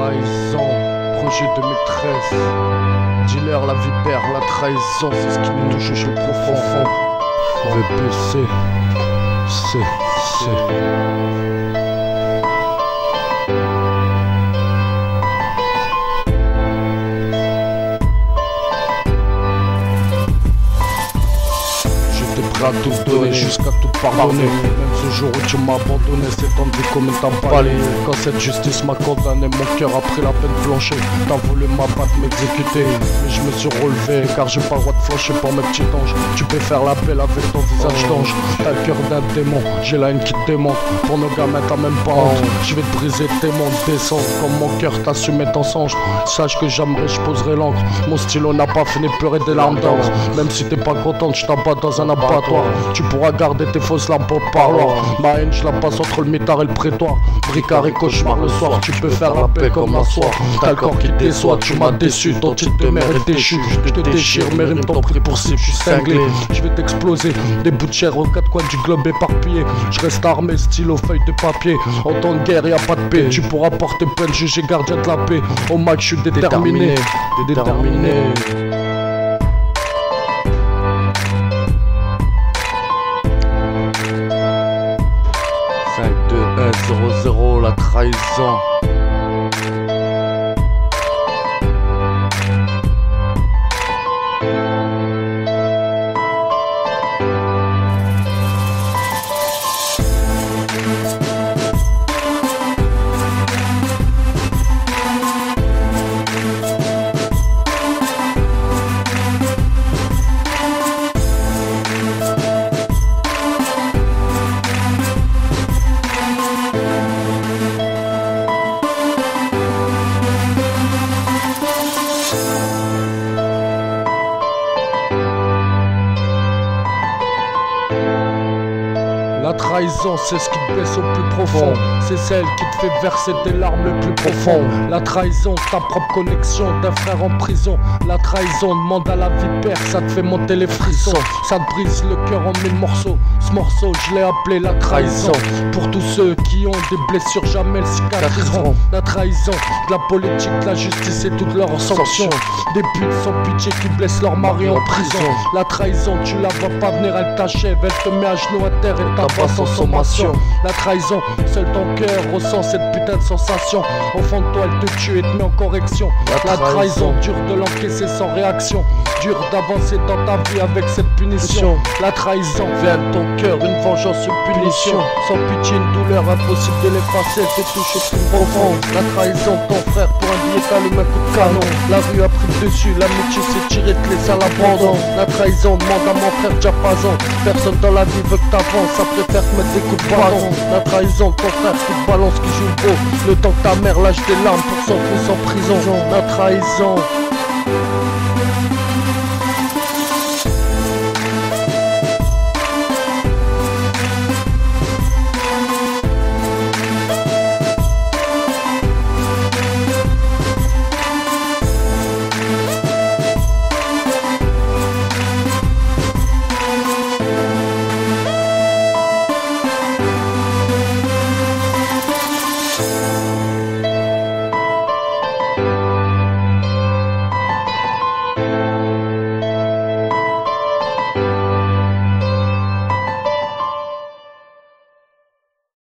trahison, projet 2013. Dealer, la vipère, la trahison, c'est ce qui nous touche au plus profond. VPC, C. À tout donner, jusqu'à tout pardonner. Même ce jour où tu m'as abandonné, c'est tendu comme un balayé. Quand cette justice m'a condamné, mon cœur a pris la peine plancher. T'as voulu m'abattre, m'exécuter, mais je me suis relevé, car j'ai pas le droit de flancher pour mes petits anges. Tu peux faire la belle avec ton visage d'ange. T'as le cœur d'un démon, j'ai la haine qui te démonte. Pour nos gamins t'as même pas honte. Je vais te briser tes mondes, descendre comme mon cœur t'a su mettre en songe. Sache que jamais je poserai l'encre. Mon stylo n'a pas fini de pleurer des larmes d'encre. Même si t'es pas contente, je t'abats dans un abattoir. Tu pourras garder tes fausses lampes au parloir. Ma haine je la passe entre le mitard et le prétoire. Bricard et cauchemar le soir. Tu peux faire la paix comme un soir. T'as le corps qui déçoit, tu m'as déçu. Ton titre de mère est déchu. Je te déchire, mes rimes t'ont pris pour cible. Je suis cinglé, je vais t'exploser. Des bouts de chair aux quatre coins du globe éparpillé. Je reste armé, stylo, feuille de papier. En temps de guerre y'a pas de paix. Tu pourras porter plainte, jugé gardien de la paix. Au max je suis déterminé. Déterminé. 5-2-1-0-0, la trahison. La trahison, c'est ce qui te blesse au plus profond. C'est celle qui te fait verser tes larmes le plus profond. La trahison, ta propre connexion d'un frère en prison. La trahison, demande à la vipère, ça te fait monter les frissons. Ça te brise le cœur en mille morceaux. Ce morceau, je l'ai appelé la trahison. Pour tous ceux qui ont des blessures, jamais le cicatriseront. La trahison, de la politique, de la justice et toutes leurs sanctions. Des putes sans pitié qui blessent leur mari en prison. La trahison, tu la vois pas venir, elle t'achève. Elle te met à genoux à terre et t'abat sans sommation. La trahison, seul ton cœur ressent cette putain de sensation. Au fond de toi elle te tue et te met en correction. La trahison, dure de l'encaisser sans réaction. Dur d'avancer dans ta vie avec cette punition. La trahison, vient de ton cœur, une vengeance, une punition. Sans pitié, une douleur impossible de l'effacer. Elle te touche au plus profond. La trahison, ton frère pour un billet t'allume un coup de canon. La rue a pris le dessus, l'amitié s'est tirée, te laisse à l'abandon. La trahison, demande à mon frère diapason. Personne dans la vie veut que t'avances, ça préfère te mettre des coups de bâton. La trahison, ton frère qui te balance, qui joue le beau. Le temps que ta mère lâche des larmes pour s'enfoncer en prison. La trahison.